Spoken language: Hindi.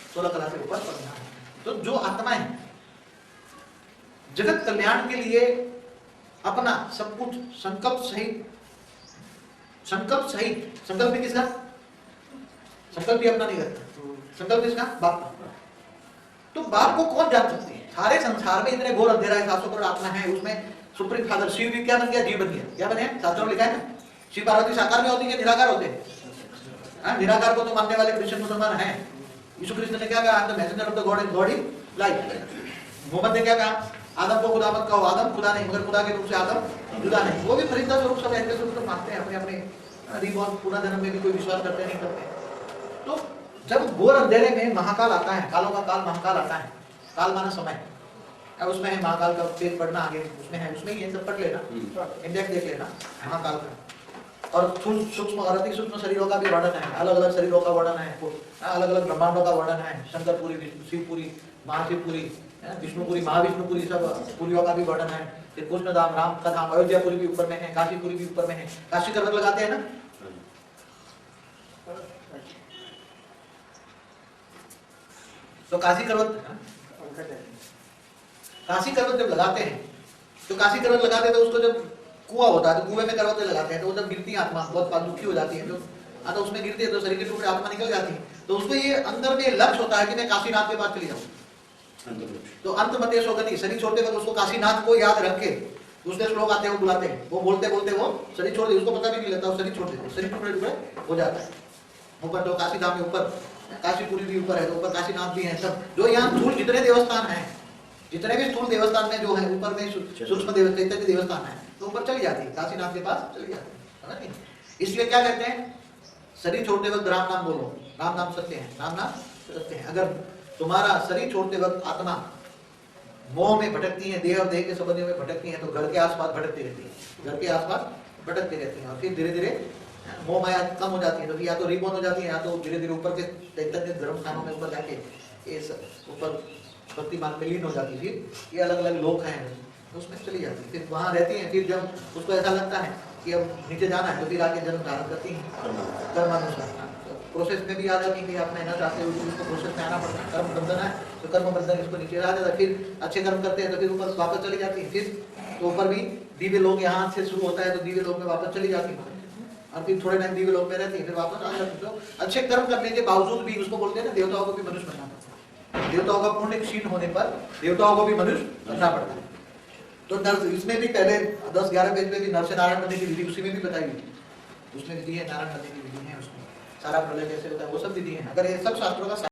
16 कला के ऊपर पढ़ना है। तो जो आत्माएं जगत कल्याण के लिए अपना सब कुछ संकल्प भी किसका? संकल्प भी अपना नहीं करता, संकल्प किसका? बाप का। तो बाप को कौन जान सकते हैं? सारे संसार में इतने घोर अंधेरा है, 700 करोड़ आत्मा है, उसमें सुप्रीम फादर शिव भी क्या बन गया? जीव बन गया। क्या बने? शास्त्रों में लिखा है ना, शिव पार्वती साकार में होती है, निराकार होते हैं। निराकार को तो मानने वाले क्रिश्चियन मुसलमान हैं। यीशु कृष्ण ने क्या कहा? The messenger of the God is God in life. Mohammed ने क्या कहा? आदम को खुदा मत कहो, आदम खुदा नहीं, मगर खुदा के रूप से आदम जुदा नहीं। वो भी फरिश्ता स्वरूप सब ऐसे स्वरूप मानते हैं, अपने अपने रीबॉर्न पुनर्जन्म में भी कोई विश्वास करते नहीं करते। तो जब घोर अंधेरे में महाकाल आता है, कालों का काल महाकाल आता है, काल माना समय, अब उसमें है महाकाल का पेज पढ़ना आगे, उसमें है, उसमें ही है, सब पढ़ लेना, इंडेक्स देख लेना महाकाल का। और सूक्ष्म और अति सूक्ष्म शरीरों का भी वर्णन है, अलग अलग शरीरों का वर्णन है, अलग अलग ब्रह्मांडों का वर्णन है, शंकरपुरी, शिवपुरी, महाशिवपुरी, विष्णुपुरी, महाविष्णुपुरी, सब पुरियों का भी वर्णन है। फिर कृष्ण धाम, राम का धाम, अयोध्यापुरी भी ऊपर में है, काशीपुरी भी ऊपर में है। काशी पर्वत लगाते हैं ना, तो काशी पर्वत जब लगाते हैं, तो काशी पर्वत लगाते हैं, तो उसको जब कुआं होता है तो कुएं में करवटें लगाते हैं, तो जब गिरती है आत्मा बहुत दुखी हो जाती है, तो उसमें गिरती है तो शरीर के टुकड़े आत्मा निकल जाती है, तो उसको ये अंदर में लक्ष्य होता है कि मैं काशीनाथ के पास चली जाऊँ। तो अंत मते सोगति, शरीर छोड़ते वक्त उसको काशीनाथ को याद रख के दूसरे श्लोक आते हैं, वो बुलाते हैं, वो बोलते बोलते वो शरीर छोड़ दे, उसको पता भी नहीं लगता, शरीर छोड़ देते, शरीर टुकड़े टुकड़े हो जाता है। ऊपर तो काशी धाम में ऊपर काशीपुरी भी ऊपर है, तो ऊपर काशीनाथ भी है, सब जो यहाँ स्थूल जितने देवस्थान है, जितने भी स्थूल देवस्थान में जो है, ऊपर में सूक्ष्म देवस्थान है, तो ऊपर चली जाती है, काशीनाथ के पास चली जाती है। इसलिए क्या कहते हैं? शरीर छोड़ते वक्त राम नाम बोलो, राम नाम सत्य है, राम नाम सत्य है। अगर तुम्हारा शरीर छोड़ते वक्त आत्मा मोह में भटकती है, देह और देह के संबंधियों में भटकती है, तो घर के आसपास भटकती रहती है, घर के आसपास भटकती रहती है, और फिर धीरे धीरे मोह माया कम हो जाती है, तो या तो रिबोन हो जाती है, या तो धीरे धीरे ऊपर के चैतन्य धर्म स्थानों में ऊपर जाके ये ऊपर भक्ति मार्ग में लीन हो जाती है। फिर ये अलग अलग लोग हैं, उसमें चली जाती है, फिर वहाँ रहती हैं। फिर जब उसको ऐसा लगता है कि अब नीचे जाना है, तो फिर आके जन्म धारण करती हैं कर्मानुसार। प्रोसेस में भी आ जाती है कि आप मेहनत चाहते हो, उसको प्रोसेस में आना पड़ता है, कर्म बंधन है, तो कर्म बंधन इसको नीचे आ जाता है। फिर अच्छे कर्म करते हैं तो फिर ऊपर वापस चली जाती है, फिर तो ऊपर भी दिव्य लोग यहाँ से शुरू होता है, तो दिव्य लोग में वापस चली जाती है, और फिर थोड़े टाइम दिव्य लोग में रहती है, फिर वापस आ जाती है। तो अच्छे कर्म करने के बावजूद भी उसको बोलते हैं ना, देवताओं को भी मनुष्य बनना पड़ता है, देवताओं का पुण्य क्षीण होने पर देवताओं को भी मनुष्य बनना पड़ता है। तो इसमें भी पहले 10-11 पेज में भी नर से नारायण बनने की विधि उसी में भी बताई हुई, उसमें विधि है, नारायण बनने की विधि है, उसमें सारा प्रलय कैसे होता है वो सब विधि है। अगर ये सब शास्त्रों का